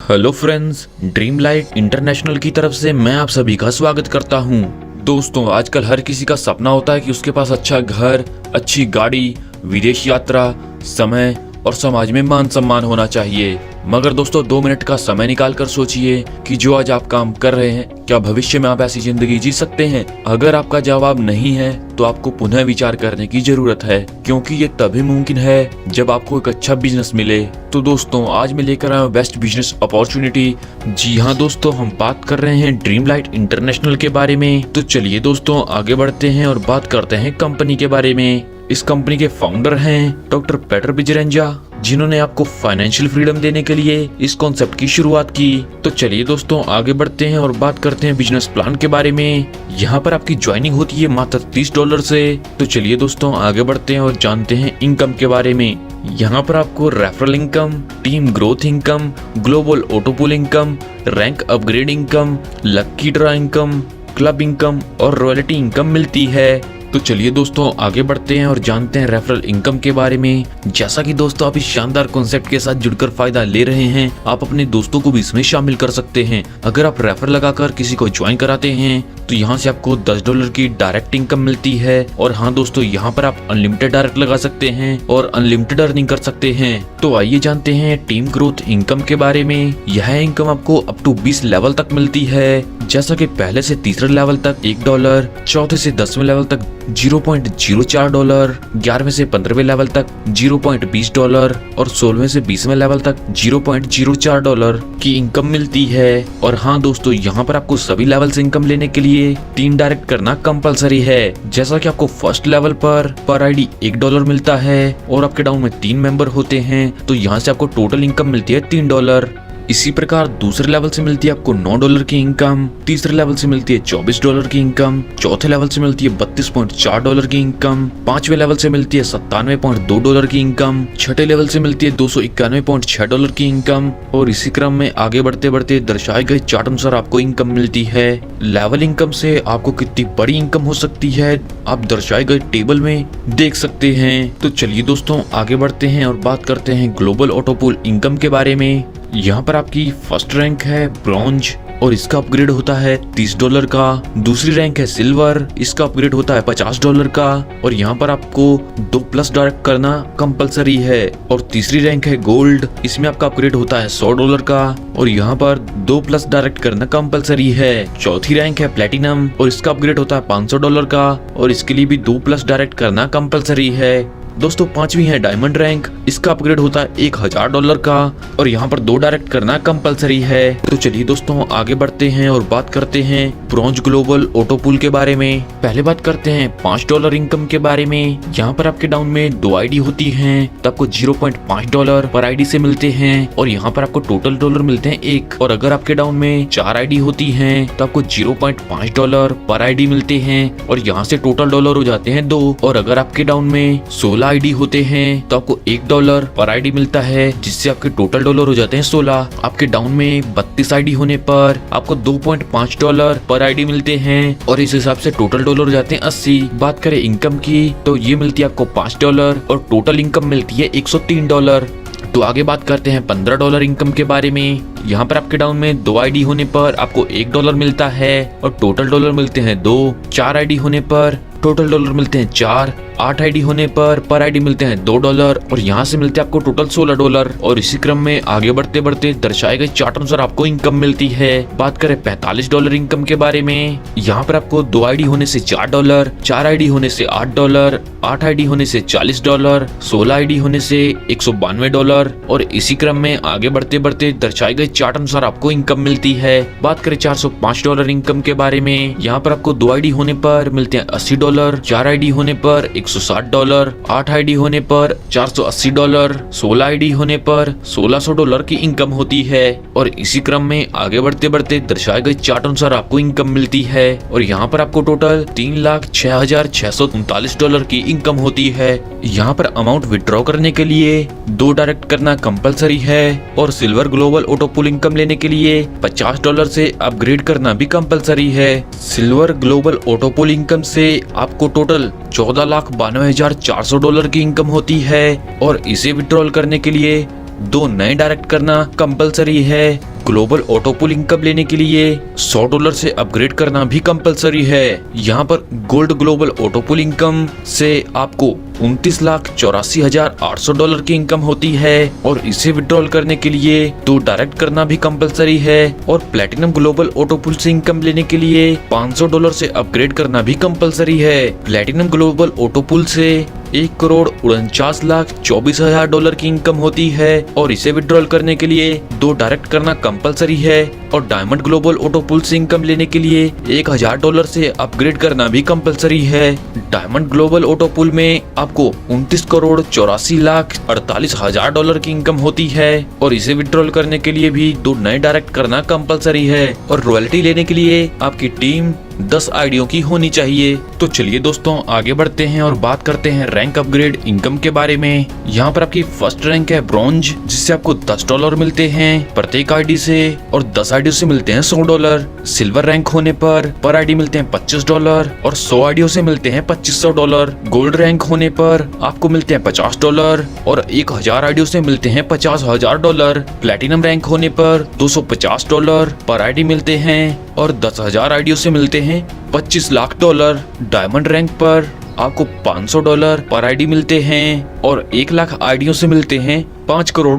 Hello friends, dream light international की तरफ से मैं आप सभी का स्वागत करता हूं। दोस्तों, आजकल हर किसी का सपना होता है कि उसके पास अच्छा घर, अच्छी गाड़ी, विदेश यात्रा, समय और समाज में मान सम्मान होना चाहिए। मगर दोस्तों, 2 मिनट का समय निकाल कर सोचिए कि जो आज आप काम कर रहे हैं, क्या भविष्य में आप ऐसी जिंदगी जी सकते हैं? अगर आपका जवाब नहीं है तो आपको पुनः विचार करने की जरूरत है, क्योंकि ये तभी मुमकिन है जब आपको एक अच्छा बिजनेस मिले। तो दोस्तों, आज मैं लेकर आया बेस्ट बिजनेस अपॉर्चुनिटी। जी हाँ दोस्तों, हम बात कर रहे हैं ड्रीम लाइट इंटरनेशनल के बारे में। तो चलिए दोस्तों, आगे बढ़ते हैं और बात करते हैं कंपनी के बारे में। इस कंपनी के फाउंडर हैं डॉक्टर पीटर बिजरेंजा, जिन्होंने आपको फाइनेंशियल फ्रीडम देने के लिए इस कॉन्सेप्ट की शुरुआत की। तो चलिए दोस्तों, आगे बढ़ते हैं और बात करते हैं बिजनेस प्लान के बारे में। यहाँ पर आपकी ज्वाइनिंग होती है मात्र $30 से। तो चलिए दोस्तों, आगे बढ़ते हैं और जानते हैं इनकम के बारे में। यहाँ पर आपको referral income, team growth income, global autopool income, rank upgrade income, lucky draw income, club income और रॉयल्टी इनकम मिलती है। तो चलिए दोस्तों, आगे बढ़ते हैं और जानते हैं रेफरल इनकम के बारे में। जैसा कि दोस्तों, आप इस शानदार कॉन्सेप्ट के साथ जुड़कर फायदा ले रहे हैं, आप अपने दोस्तों को भी इसमें शामिल कर सकते हैं। अगर आप रेफर लगाकर किसी को ज्वाइन कराते हैं तो यहाँ से आपको $10 की डायरेक्ट इनकम मिलती है। और हाँ दोस्तों, यहाँ पर आप अनलिमिटेड डायरेक्ट लगा सकते हैं और अनलिमिटेड अर्निंग कर सकते हैं। तो आइए जानते हैं टीम ग्रोथ इनकम के बारे में। यह इनकम आपको अप टू 20 लेवल तक मिलती है, जैसा कि पहले से तीसरे लेवल तक $1, चौथे से 10वें लेवल तक $0.04, 11वें से 15वें लेवल तक $0.20 और 16वें से 20वें लेवल तक $0.04 की इनकम मिलती है। और हाँ दोस्तों, यहाँ पर आपको सभी लेवल से इनकम लेने के लिए 3 डायरेक्ट करना कंपलसरी है। जैसा कि आपको फर्स्ट लेवल पर आईडी $1 मिलता है और आपके डाउन में 3 मेंबर होते हैं, तो यहाँ से आपको टोटल इनकम मिलती है $3। इसी प्रकार दूसरे लेवल से मिलती है आपको $9 की इनकम, तीसरे लेवल से मिलती है $24 की इनकम, चौथे लेवल से मिलती है $32.4 की इनकम, 5वें लेवल से मिलती है $97.2 की इनकम, छठे लेवल से मिलती है $291.6 की इनकम। और इसी क्रम में आगे बढ़ते बढ़ते दर्शाए गए चार्ट अनुसार आपको इनकम मिलती है। लेवल इनकम से आपको कितनी बड़ी इनकम हो सकती है, आप दर्शाए गए टेबल में देख सकते हैं। तो चलिए दोस्तों, आगे बढ़ते हैं और बात करते हैं ग्लोबल ऑटोपूल इनकम के बारे में। यहाँ पर आपकी फर्स्ट रैंक है ब्रॉन्ज और इसका अपग्रेड होता है $30 का। दूसरी रैंक है सिल्वर, इसका अपग्रेड होता है $50 का और यहाँ पर आपको 2+ डायरेक्ट करना कंपलसरी है। और तीसरी रैंक है गोल्ड, इसमें आपका अपग्रेड होता है $100 का और यहाँ पर 2+ डायरेक्ट करना कंपलसरी है। चौथी रैंक है प्लेटिनम और इसका अपग्रेड होता है $500 का और इसके लिए भी 2+ डायरेक्ट करना कंपलसरी है। दोस्तों, 5वीं है डायमंड रैंक, इसका अपग्रेड होता है $1000 का और यहाँ पर 2 डायरेक्ट करना कंपलसरी है। तो चलिए दोस्तों, आगे बढ़ते हैं और बात करते हैं ब्रॉन्ज ग्लोबल ऑटोपूल के बारे में। पहले बात करते हैं $5 इनकम के बारे में। यहाँ पर आपके डाउन में 2 आईडी होती हैं, तो आपको $0.5 पर आईडी से मिलते हैं और यहाँ पर आपको टोटल डॉलर मिलते हैं 1। और अगर आपके डाउन में 4 आईडी होती हैं तो आपको $0.5 पर आईडी मिलते हैं और यहाँ से टोटल डॉलर हो जाते हैं 2। और अगर आपके डाउन में 16 आईडी होते हैं तो आपको $1 पर आईडी मिलता है, जिससे आपके टोटल डॉलर हो जाते हैं 16। आपके डाउन में 32 आईडी होने पर आपको $2.5 पर आईडी मिलते हैं और इस हिसाब से टोटल डॉलर हो जाते हैं 80। बात करें इनकम की तो ये मिलती है आपको $5 और टोटल इनकम मिलती है $103। तो आगे बात करते हैं $15 इनकम के बारे में। यहाँ पर आपके डाउन में 2 आईडी होने पर आपको $1 मिलता है और टोटल डॉलर मिलते हैं 2। 4 आईडी होने पर टोटल डॉलर मिलते हैं 4। 8 आईडी होने पर आईडी मिलते हैं $2 और यहाँ से मिलते हैं आपको टोटल $16। और इसी क्रम में आगे बढ़ते बढ़ते दर्शाए गए चार्ट अनुसार आपको इनकम मिलती है। बात करें $45 इनकम के बारे में। यहाँ पर आपको 2 आईडी होने से $4, 4 आईडी होने से $8, 8 आईडी होने से $40, 16 आईडी होने से $192 और इसी क्रम में आगे बढ़ते बढ़ते दर्शाए गए चार्ट अनुसार आपको इनकम मिलती है। बात करें $405 इनकम के बारे में। यहाँ पर आपको 2 आईडी होने पर मिलते हैं $80, 4 आईडी होने पर $160, 8 आईडी होने पर $480, 16 आईडी होने पर $1600 की इनकम होती है। और इसी क्रम में आगे बढ़ते बढ़ते दर्शाए गए चार्ट अनुसार आपको इनकम मिलती है और यहाँ पर आपको टोटल $3,06,639 की इनकम होती है। यहाँ पर अमाउंट विड्रॉ करने के लिए 2 डायरेक्ट करना कंपलसरी है और सिल्वर ग्लोबल ऑटोपूल इनकम लेने के लिए $50 से अपग्रेड करना भी कंपलसरी है। सिल्वर ग्लोबल ऑटोपूल इनकम से आपको टोटल $14,92,400 की इनकम होती है और इसे विड्रॉल करने के लिए 2 नए डायरेक्ट करना कंपलसरी है। ग्लोबल ऑटो पुल इनकम लेने के लिए $100 से अपग्रेड करना भी कंपलसरी है। यहाँ पर गोल्ड ग्लोबल ऑटो पुल इनकम से आपको $29,84,800 की इनकम होती है और इसे विड्रॉल करने के लिए तो डायरेक्ट करना भी कंपलसरी है। और प्लेटिनम ग्लोबल ऑटो पुल से इनकम लेने के लिए $500 से अपग्रेड करना भी कंपलसरी है। प्लेटिनम ग्लोबल ऑटो पुल से $1,49,24,000 की इनकम होती है और इसे विड्रॉल करने के लिए 2 डायरेक्ट करना कंपलसरी है। और डायमंड ग्लोबल ऑटो पुल से इनकम लेने के लिए $1,000 से अपग्रेड करना भी कंपलसरी है। डायमंड ग्लोबल ऑटो पुल में आपको $29,84,48,000 की इनकम होती है और इसे विड्रॉल करने के लिए भी 2 नए डायरेक्ट करना कंपलसरी है। और रॉयल्टी लेने के लिए आपकी टीम 10 आईडियों की होनी चाहिए। तो चलिए दोस्तों आगे बढ़ते हैं और बात करते हैं रैंक अपग्रेड इनकम के बारे में। यहाँ पर आपकी फर्स्ट रैंक है ब्रॉन्ज, जिससे आपको $10 मिलते हैं प्रत्येक आईडी से और 10 आईडियों से मिलते हैं $100। सिल्वर रैंक होने पर आईडी मिलते हैं $25 और 100 आईडियों से मिलते हैं $2500। गोल्ड रैंक होने पर आपको मिलते हैं $50 और 1000 आईडियों से मिलते हैं $50,000। प्लेटिनम रैंक होने पर $250 पर आईडी मिलते हैं और 10,000 आईडियों से मिलते हैं $25 लाख। डायमंड रैंक पर आपको $500 पर आईडी मिलते हैं और 1 लाख आईडियों से मिलते हैं $5 करोड़।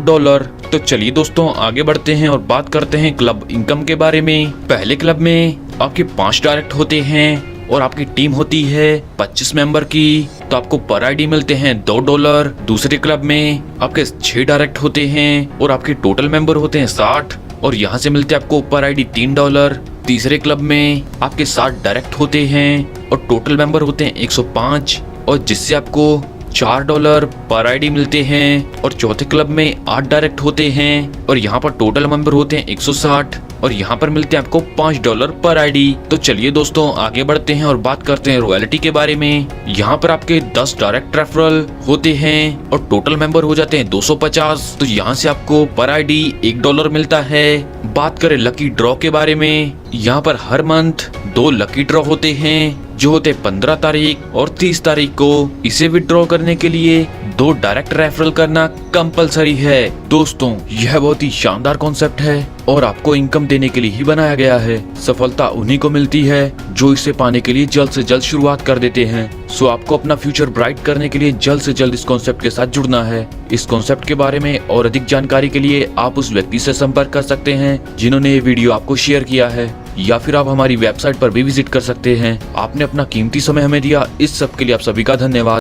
तो चलिए दोस्तों आगे बढ़ते हैं और बात करते हैं क्लब इनकम के बारे में। पहले क्लब में आपके 5 डायरेक्ट होते हैं और आपकी टीम होती है 25 मेंबर की, तो आपको पर आईडी मिलते हैं $2। दूसरे क्लब में आपके 6 डायरेक्ट होते हैं और आपके टोटल मेंबर होते हैं 60 और यहाँ से मिलते हैं आपको पर आईडी $3। तीसरे क्लब में आपके 7 डायरेक्ट होते हैं और टोटल मेंबर होते हैं 105 और जिससे आपको $4 पर आईडी मिलते हैं। और चौथे क्लब में 8 डायरेक्ट होते हैं और यहाँ पर टोटल मेंबर होते हैं 160 और यहाँ पर मिलते हैं आपको $5 पर आईडी। तो चलिए दोस्तों आगे बढ़ते हैं और बात करते हैं रॉयल्टी के बारे में। यहाँ पर आपके 10 डायरेक्ट रेफरल होते हैं और टोटल मेंबर हो जाते हैं 250, तो यहाँ से आपको पर आईडी $1 मिलता है। बात करें लकी ड्रॉ के बारे में, यहाँ पर हर मंथ 2 लकी ड्रॉ होते हैं जो होते 15 तारीख और 30 तारीख को। इसे विड्रॉ करने के लिए 2 डायरेक्ट रेफरल करना कंपलसरी है। दोस्तों यह बहुत ही शानदार कॉन्सेप्ट है और आपको इनकम देने के लिए ही बनाया गया है। सफलता उन्हीं को मिलती है जो इसे पाने के लिए जल्द से जल्द शुरुआत कर देते हैं। सो आपको अपना फ्यूचर ब्राइट करने के लिए जल्द से जल्द इस कॉन्सेप्ट के साथ जुड़ना है। इस कॉन्सेप्ट के बारे में और अधिक जानकारी के लिए आप उस व्यक्ति से संपर्क कर सकते हैं जिन्होंने ये वीडियो आपको शेयर किया है, या फिर आप हमारी वेबसाइट पर भी विजिट कर सकते हैं। आपने अपना कीमती समय हमें दिया, इस सब के लिए आप सभी का धन्यवाद।